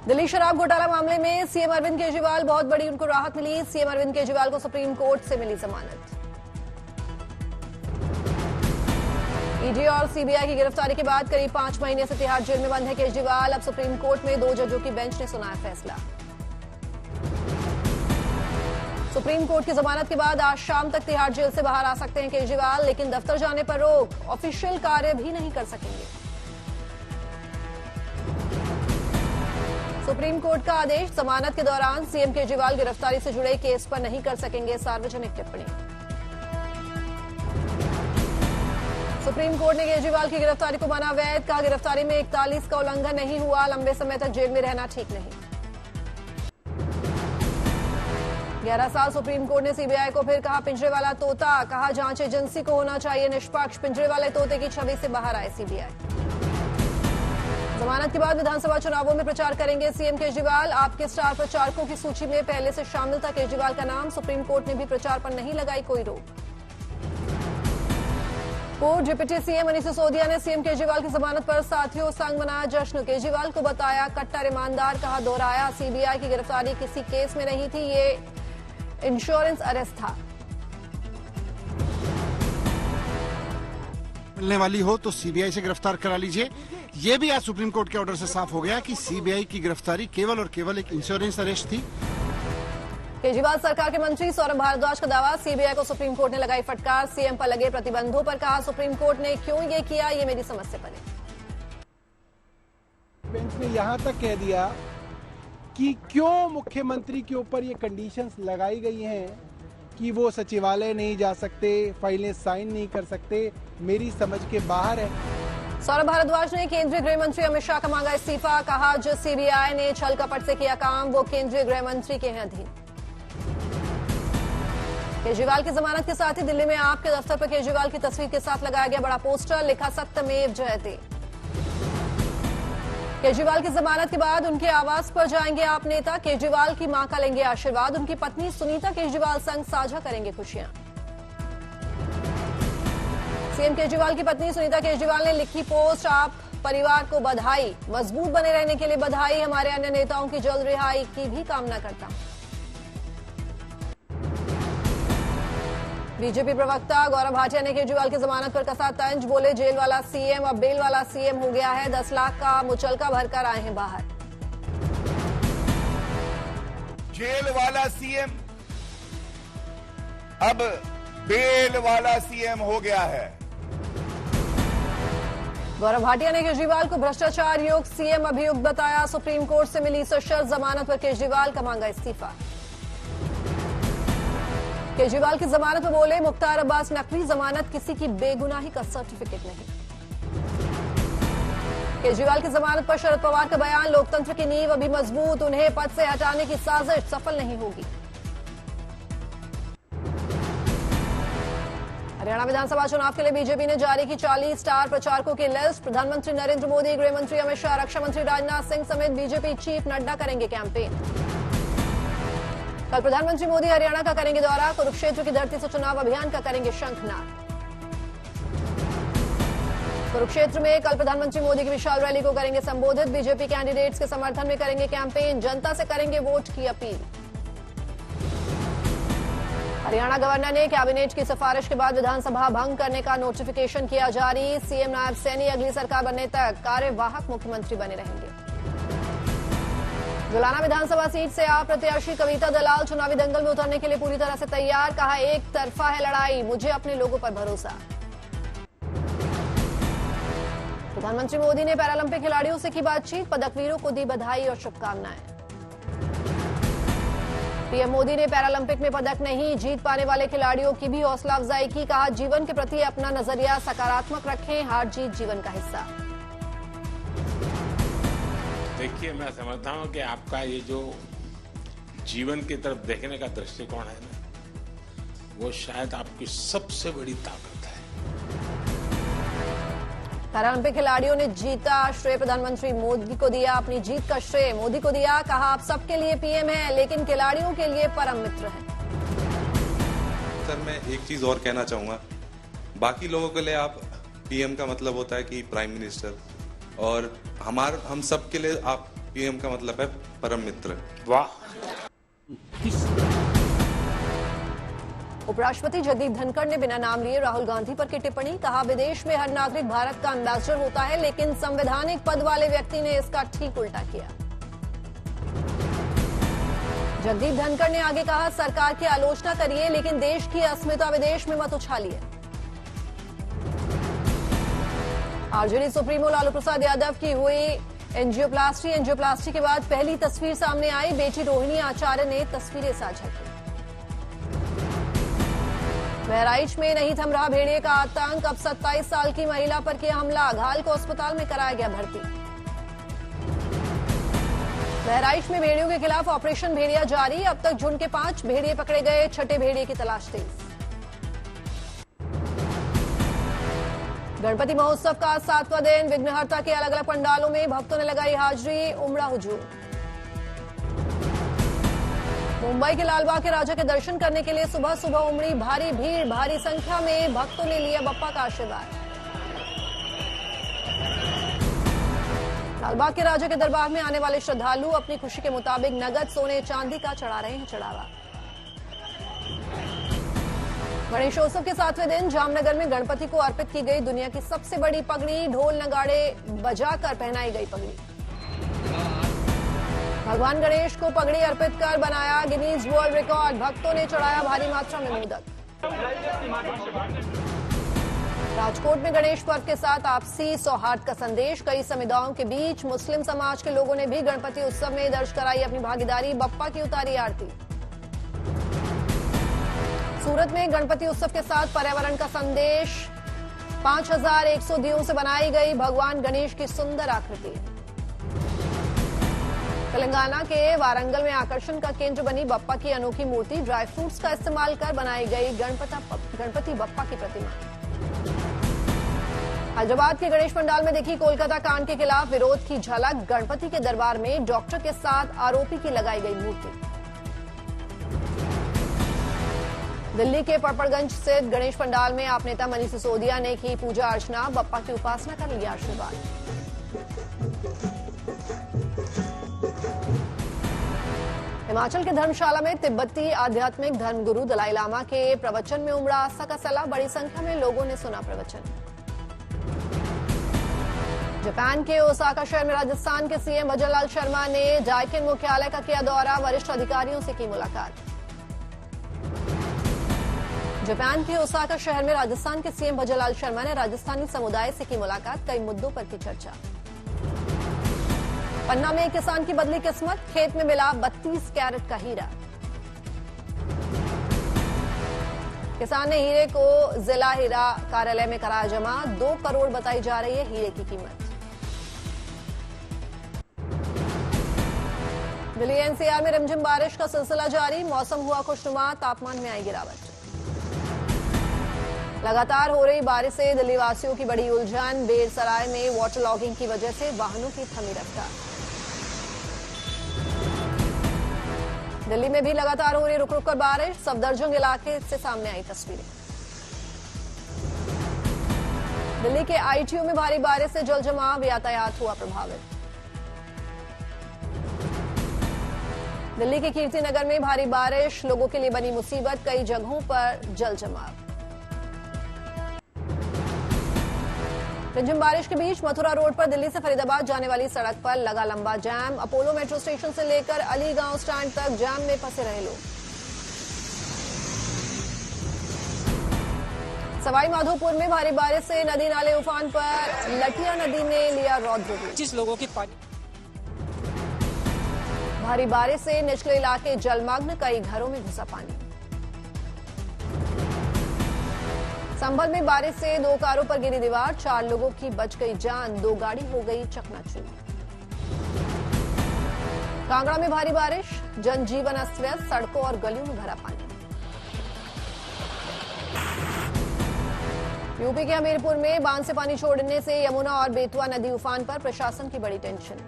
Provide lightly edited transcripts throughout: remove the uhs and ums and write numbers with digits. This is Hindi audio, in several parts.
दिल्ली शराब घोटाला मामले में सीएम अरविंद केजरीवाल, बहुत बड़ी उनको राहत मिली। सीएम अरविंद केजरीवाल को सुप्रीम कोर्ट से मिली जमानत। ईडी और सीबीआई की गिरफ्तारी के बाद करीब 5 महीने से तिहाड़ जेल में बंद है केजरीवाल। अब सुप्रीम कोर्ट में 2 जजों की बेंच ने सुनाया फैसला। सुप्रीम कोर्ट की जमानत के बाद आज शाम तक तिहाड़ जेल से बाहर आ सकते हैं केजरीवाल, लेकिन दफ्तर जाने पर रोक, ऑफिशियल कार्य भी नहीं कर सकेंगे। सुप्रीम कोर्ट का आदेश, जमानत के दौरान सीएम केजरीवाल गिरफ्तारी से जुड़े केस पर नहीं कर सकेंगे सार्वजनिक टिप्पणी। सुप्रीम कोर्ट ने केजरीवाल की गिरफ्तारी को माना वैध, कहा गिरफ्तारी में 41 का उल्लंघन नहीं हुआ, लंबे समय तक जेल में रहना ठीक नहीं। 11 साल सुप्रीम कोर्ट ने सीबीआई को फिर कहा पिंजरे वाला तोता, कहा जांच एजेंसी को होना चाहिए निष्पक्ष, पिंजरे वाले तोते की छवि से बाहर आए सीबीआई। जमानत के बाद विधानसभा चुनावों में प्रचार करेंगे सीएम केजरीवाल। आपके स्टार प्रचारकों की सूची में पहले से शामिल था केजरीवाल का नाम। सुप्रीम कोर्ट ने भी प्रचार पर नहीं लगाई कोई रोक। पूर्व डिप्टी सीएम मनीष सिसोदिया ने सीएम केजरीवाल की जमानत पर साथियों संग मनाया जश्न। केजरीवाल को बताया कट्टर ईमानदार, कहा दोहराया सीबीआई की गिरफ्तारी किसी केस में नहीं थी, ये इंश्योरेंस अरेस्ट था। मिलने वाली हो तो सीबीआई से गिरफ्तार करा लीजिए। ये भी आज सुप्रीम कोर्ट के ऑर्डर से साफ हो गया कि सीबीआई की गिरफ्तारी केवल और केवल एक इंश्योरेंस अरेस्ट थी। केजरीवाल सरकार के मंत्री सौरभ भारद्वाज का दावा, सीबीआई को सुप्रीम कोर्ट ने लगाई फटकार। सीएम पर लगे प्रतिबंधों पर कहा सुप्रीम कोर्ट ने क्यों ये किया, ये मेरी समझ से परे। बेंच ने यहां तक कह दिया कि क्यों मुख्यमंत्री के ऊपर ये कंडीशंस लगाई गई हैं कि वो सचिवालय नहीं जा सकते, फाइलें साइन नहीं कर सकते, मेरी समझ के बाहर है। सौरभ भारद्वाज ने केंद्रीय गृह मंत्री अमित शाह का मांगा इस्तीफा, कहा जो सीबीआई ने छल कपट से किया काम वो केंद्रीय गृह मंत्री के हैं अधीन। केजरीवाल की जमानत के साथ ही दिल्ली में आपके दफ्तर पर केजरीवाल की तस्वीर के साथ लगाया गया बड़ा पोस्टर, लिखा सत्यमेव जयते। केजरीवाल की जमानत के बाद उनके आवास पर जाएंगे आप नेता, केजरीवाल की मां का लेंगे आशीर्वाद। उनकी पत्नी सुनीता केजरीवाल संग साझा करेंगे खुशियां। सीएम केजरीवाल की पत्नी सुनीता केजरीवाल ने लिखी पोस्ट, आप परिवार को बधाई, मजबूत बने रहने के लिए बधाई, हमारे अन्य नेताओं की जल्द रिहाई की भी कामना करता हूं। बीजेपी प्रवक्ता गौरव भाटिया ने केजरीवाल की जमानत पर कसा तंज, बोले जेल वाला सीएम अब बेल वाला सीएम हो गया है, 10 लाख का मुचलका भरकर आए हैं बाहर। जेल वाला सीएम अब बेल वाला सीएम हो गया है। गौरव भाटिया ने केजरीवाल को भ्रष्टाचार युक्त सीएम अभियुक्त बताया। सुप्रीम कोर्ट से मिली सशर्त जमानत पर केजरीवाल का मांगा इस्तीफा। केजरीवाल की जमानत पर बोले मुख्तार अब्बास नकवी, जमानत किसी की बेगुनाही का सर्टिफिकेट नहीं। केजरीवाल की जमानत पर शरद पवार का बयान, लोकतंत्र की नींव अभी मजबूत, उन्हें पद से हटाने की साजिश सफल नहीं होगी। हरियाणा विधानसभा चुनाव के लिए बीजेपी ने जारी की 40 स्टार प्रचारकों की लिस्ट। प्रधानमंत्री नरेंद्र मोदी, गृह मंत्री अमित शाह, रक्षा मंत्री राजनाथ सिंह समेत बीजेपी चीफ नड्डा करेंगे कैंपेन। कल प्रधानमंत्री मोदी हरियाणा का करेंगे दौरा, कुरुक्षेत्र की धरती से चुनाव अभियान का करेंगे शंखनाद। कुरुक्षेत्र में कल प्रधानमंत्री मोदी की विशाल रैली को करेंगे संबोधित। बीजेपी कैंडिडेट्स के समर्थन में करेंगे कैंपेन, जनता से करेंगे वोट की अपील। हरियाणा गवर्नर ने कैबिनेट की सिफारिश के बाद विधानसभा भंग करने का नोटिफिकेशन किया जारी। सीएम नायब सैनी अगली सरकार बनने तक कार्यवाहक मुख्यमंत्री बने रहेंगे। जुलाना विधानसभा सीट से आप प्रत्याशी कविता दलाल चुनावी दंगल में उतरने के लिए पूरी तरह से तैयार, कहा एक तरफा है लड़ाई, मुझे अपने लोगों पर भरोसा। प्रधानमंत्री मोदी ने पैरालंपिक खिलाड़ियों से की बातचीत, पदकवीरों को दी बधाई और शुभकामनाएं। पीएम मोदी ने पैरालंपिक में पदक नहीं जीत पाने वाले खिलाड़ियों की भी हौसला अफजाई की, कहा जीवन के प्रति अपना नजरिया सकारात्मक रखें, हार जीत जीवन का हिस्सा। देखिए, मैं समझता हूं कि आपका ये जो जीवन की तरफ देखने का दृष्टिकोण है ना, वो शायद आपकी सबसे बड़ी ताकत है। पैरालंपिक खिलाड़ियों ने जीता, श्रेय प्रधानमंत्री मोदी को दिया, अपनी जीत का श्रेय मोदी को दिया, कहा आप सबके लिए पीएम हैं लेकिन खिलाड़ियों के लिए परम मित्र हैं। सर, मैं एक चीज और कहना चाहूंगा, बाकी लोगों के लिए आप पीएम का मतलब होता है कि प्राइम मिनिस्टर, और हम सब के लिए आप पीएम का मतलब है परम मित्र। वाह। उपराष्ट्रपति जगदीप धनखड़ ने बिना नाम लिए राहुल गांधी पर की टिप्पणी, कहा विदेश में हर नागरिक भारत का एम्बेसडर होता है, लेकिन संवैधानिक पद वाले व्यक्ति ने इसका ठीक उल्टा किया। जगदीप धनखड़ ने आगे कहा, सरकार की आलोचना करिए लेकिन देश की अस्मिता विदेश में मत उछालिए। आरजेडी सुप्रीमो लालू प्रसाद यादव की हुई एंजियोप्लास्टी के बाद पहली तस्वीर सामने आई, बेटी रोहिणी आचार्य ने तस्वीरें साझा की। बहराइच में नहीं थम रहा भेड़िए का आतंक, अब 27 साल की महिला पर किया हमला, घायल को अस्पताल में कराया गया भर्ती। बहराइच में भेड़ियों के खिलाफ ऑपरेशन भेड़िया जारी, अब तक झुंड के 5 भेड़िए पकड़े गए, छठे भेड़िए की तलाश तेज। गणपति महोत्सव का 7वां दिन, विघ्नहर्ता के अलग अलग पंडालों में भक्तों ने लगाई हाजिरी, उमड़ा हुजूम। मुंबई के लालबाग के राजा के दर्शन करने के लिए सुबह सुबह उमड़ी भारी भीड़, भारी संख्या में भक्तों ने लिया बप्पा का आशीर्वाद। लालबाग के राजा के दरबार में आने वाले श्रद्धालु अपनी खुशी के मुताबिक नगद सोने चांदी का चढ़ा रहे हैं चढ़ावा। गणेशोत्सव के 7वें दिन जामनगर में गणपति को अर्पित की गई दुनिया की सबसे बड़ी पगड़ी, ढोल नगाड़े बजाकर पहनाई गई पगड़ी। भगवान गणेश को पगड़ी अर्पित कर बनाया गिनीज वर्ल्ड रिकॉर्ड, भक्तों ने चढ़ाया भारी मात्रा में मोदक। राजकोट में गणेश पर्व के साथ आपसी सौहार्द का संदेश, कई समुदायों के बीच मुस्लिम समाज के लोगों ने भी गणपति उत्सव में दर्ज कराई अपनी भागीदारी, बप्पा की उतारी आरती। सूरत में गणपति उत्सव के साथ पर्यावरण का संदेश, 5100 दियों से बनाई गई भगवान गणेश की सुंदर आकृति। तेलंगाना के वारंगल में आकर्षण का केंद्र बनी बप्पा की अनोखी मूर्ति, ड्राई फ्रूट्स का इस्तेमाल कर बनाई गई गणपति बप्पा की प्रतिमा। हैदराबाद के गणेश पंडाल में देखी कोलकाता कांड के खिलाफ विरोध की झलक, गणपति के दरबार में डॉक्टर के साथ आरोपी की लगाई गई मूर्ति। दिल्ली के पड़पड़गंज स्थित गणेश पंडाल में आप नेता मनीष सिसोदिया ने की पूजा अर्चना, बप्पा की उपासना कर लिया आशीर्वाद। हिमाचल के धर्मशाला में तिब्बती आध्यात्मिक धर्मगुरु दलाई लामा के प्रवचन में उमड़ा आस्था का सैलाब, बड़ी संख्या में लोगों ने सुना प्रवचन। जापान के ओसाका शहर में राजस्थान के सीएम अजयलाल शर्मा ने डाइकिन मुख्यालय का किया दौरा, वरिष्ठ अधिकारियों से की मुलाकात। जापान के ओसाका शहर में राजस्थान के सीएम अजयलाल शर्मा ने राजस्थानी समुदाय से की मुलाकात, कई मुद्दों पर की चर्चा। पन्ना में एक किसान की बदली किस्मत, खेत में मिला 32 कैरेट का हीरा। किसान ने हीरे को जिला हीरा कार्यालय में कराया जमा, 2 करोड़ बताई जा रही है हीरे की कीमत। दिल्ली एनसीआर में रिमझिम बारिश का सिलसिला जारी, मौसम हुआ खुशनुमा, तापमान में आई गिरावट। लगातार हो रही बारिश से दिल्ली वासियों की बड़ी उलझन, बेरसराय में वाटर लॉगिंग की वजह से वाहनों की थमी रफ्तार। दिल्ली में भी लगातार हो रही रुक रुक कर बारिश, सफदरजंग इलाके से सामने आई तस्वीरें। दिल्ली के आईटीयू में भारी बारिश से जल जमाव, यातायात हुआ प्रभावित। दिल्ली के कीर्ति नगर में भारी बारिश, लोगों के लिए बनी मुसीबत, कई जगहों पर जल जमाव। रिमझिम बारिश के बीच मथुरा रोड पर दिल्ली से फरीदाबाद जाने वाली सड़क पर लगा लंबा जाम, अपोलो मेट्रो स्टेशन से लेकर अलीगांव स्टैंड तक जाम में फंसे रहे लोग। सवाई माधोपुर में भारी बारिश से नदी नाले उफान पर, लटिया नदी ने लिया रौद्र रूप। 25 लोगों की पानी। भारी बारिश से निचले इलाके जलमग्न, कई घरों में घुसा पानी। संभल में बारिश से 2 कारों पर गिरी दीवार, 4 लोगों की बच गई जान, 2 गाड़ी हो गई चकनाचूर। कांगड़ा में भारी बारिश, जनजीवन अस्त व्यस्त, सड़कों और गलियों में भरा पानी। यूपी के हमीरपुर में बांध से पानी छोड़ने से यमुना और बेतवा नदी उफान पर, प्रशासन की बड़ी टेंशन।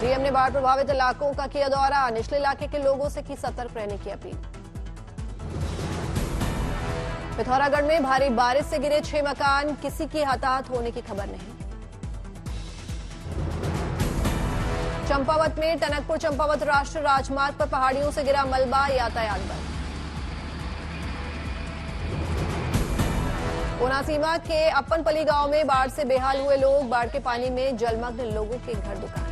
डीएम ने बाढ़ प्रभावित इलाकों का किया दौरा, निचले इलाके के लोगों से की सतर्क रहने की अपील। पिथौरागढ़ में भारी बारिश से गिरे 6 मकान, किसी की हताहत होने की खबर नहीं। चंपावत में टनकपुर चंपावत राष्ट्रीय राजमार्ग पर पहाड़ियों से गिरा मलबा, यातायात बंद। ऊना सीमा के अपनपली गांव में बाढ़ से बेहाल हुए लोग, बाढ़ के पानी में जलमग्न लोगों के घर दुकान।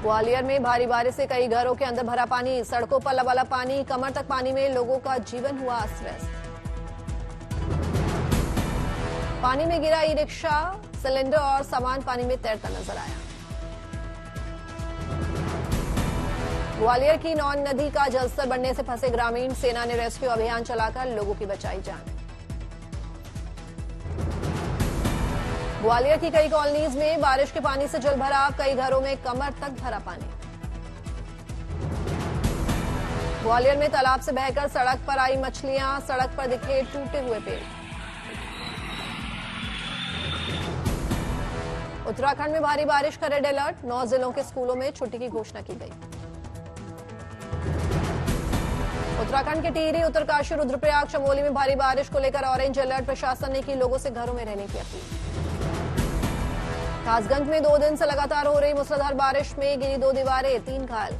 ग्वालियर में भारी बारिश से कई घरों के अंदर भरा पानी, सड़कों पर लबालब पानी, कमर तक पानी में लोगों का जीवन हुआ अस्त व्यस्त। पानी में गिरा ई रिक्शा, सिलेंडर और सामान पानी में तैरता नजर आया। ग्वालियर की नौन नदी का जलस्तर बढ़ने से फंसे ग्रामीण, सेना ने रेस्क्यू अभियान चलाकर लोगों की बचाई जान। ग्वालियर की कई कॉलोनीज में बारिश के पानी से जलभराव, कई घरों में कमर तक भरा पानी। ग्वालियर में तालाब से बहकर सड़क पर आई मछलियां, सड़क पर दिखे टूटे हुए पेड़। उत्तराखंड में भारी बारिश का रेड अलर्ट, 9 जिलों के स्कूलों में छुट्टी की घोषणा की गई। उत्तराखंड के टिहरी, उत्तरकाशी, रुद्रप्रयाग, चमोली में भारी बारिश को लेकर ऑरेंज अलर्ट, प्रशासन ने की लोगों से घरों में रहने की अपील। कासगंज में 2 दिन से लगातार हो रही मूसलाधार बारिश में गिरी 2 दीवारें, 3 घायल।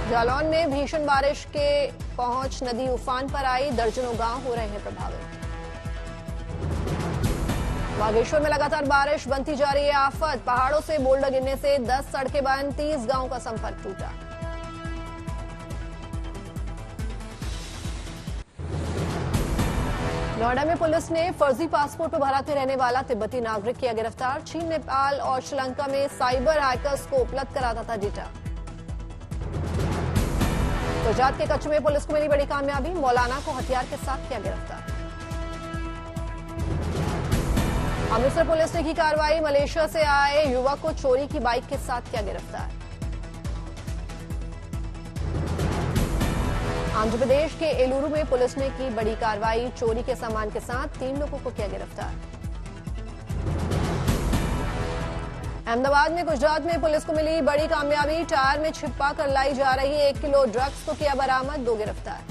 जालौन में भीषण बारिश के पहुंच नदी उफान पर आई, दर्जनों गांव हो रहे हैं प्रभावित। बागेश्वर में लगातार बारिश, बनती जा रही है आफत, पहाड़ों से बोल्डर गिरने से 10 सड़कें बंद, 30 गांवों का संपर्क टूटा। नोएडा में पुलिस ने फर्जी पासपोर्ट पर भारत में रहने वाला तिब्बती नागरिक किया गिरफ्तार। चीन, नेपाल और श्रीलंका में साइबर हैकर्स को उपलब्ध कराता था डेटा। गुजरात के कच्छ में पुलिस को मिली बड़ी कामयाबी, मौलाना को हथियार के साथ किया गिरफ्तार। अमृतसर पुलिस ने की कार्रवाई, मलेशिया से आए युवक को चोरी की बाइक के साथ किया गिरफ्तार। आंध्र प्रदेश के एलुरु में पुलिस ने की बड़ी कार्रवाई, चोरी के सामान के साथ 3 लोगों को किया गिरफ्तार। अहमदाबाद में गुजरात में पुलिस को मिली बड़ी कामयाबी, टायर में छिपा कर लाई जा रही 1 किलो ड्रग्स को किया बरामद, 2 गिरफ्तार।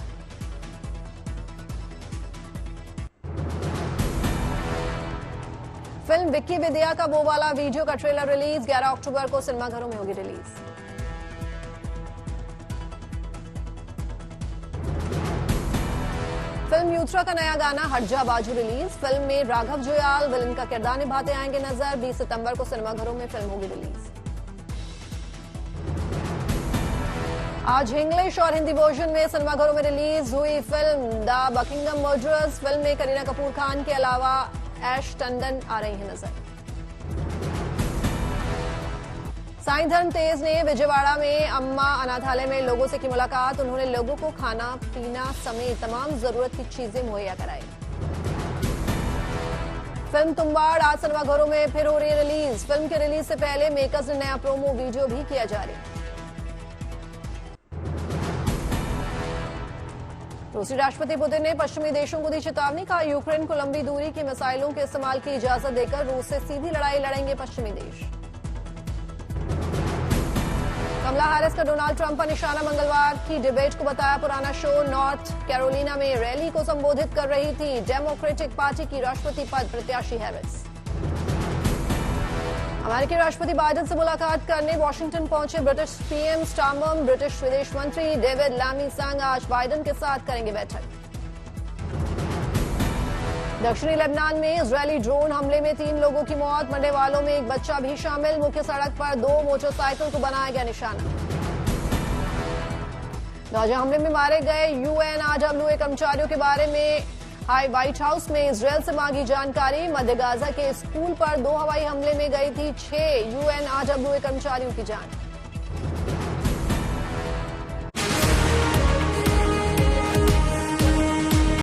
फिल्म विक्की विद्या का वो वाला वीडियो का ट्रेलर रिलीज, 11 अक्टूबर को सिनेमाघरों में होगी रिलीज। फिल्म यूथरा का नया गाना हट जा बाजू रिलीज, फिल्म में राघव जुयाल विलन का किरदार निभाते आएंगे नजर, 20 सितंबर को सिनेमाघरों में फिल्म होगी रिलीज। आज इंग्लिश और हिंदी वर्जन में सिनेमाघरों में रिलीज हुई film the Buckingham murders, film में करीना कपूर खान के अलावा ऐश टंडन आ रही है नजर। साईं धर्म तेज ने विजयवाड़ा में अम्मा अनाथालय में लोगों से की मुलाकात, उन्होंने लोगों को खाना पीना समेत तमाम जरूरत की चीजें मुहैया कराई। फिल्म तुम्बाड़ आज सिनेमाघरों में फिर हो रही है रिलीज, फिल्म के रिलीज से पहले मेकर्स ने नया प्रोमो वीडियो भी किया जारी। रूसी राष्ट्रपति पुतिन ने पश्चिमी देशों को दी चेतावनी, कहा यूक्रेन को लंबी दूरी के मिसाइलों के इस्तेमाल की इजाजत देकर रूस से सीधी लड़ाई लड़ेंगे पश्चिमी देश। कमला हैरिस का डोनाल्ड ट्रंप पर निशाना, मंगलवार की डिबेट को बताया पुराना शो। नॉर्थ कैरोलिना में रैली को संबोधित कर रही थी डेमोक्रेटिक पार्टी की राष्ट्रपति पद प्रत्याशी हैरिस। अमेरिकी राष्ट्रपति बाइडेन से मुलाकात करने वॉशिंगटन पहुंचे ब्रिटिश पीएम स्टारमर, ब्रिटिश विदेश मंत्री डेविड लामी संग आज बाइडेन के साथ करेंगे बैठक। दक्षिणी लेबनान में इजरायली ड्रोन हमले में 3 लोगों की मौत, मरने वालों में एक बच्चा भी शामिल, मुख्य सड़क पर 2 मोटरसाइकिल को बनाया गया निशाना। गाजा हमले में मारे गए UNRWA कर्मचारियों के बारे में व्हाइट हाउस में इजरायल से मांगी जानकारी, मध्य गाजा के स्कूल पर 2 हवाई हमले में गई थी 6 UNRWA कर्मचारियों की जान।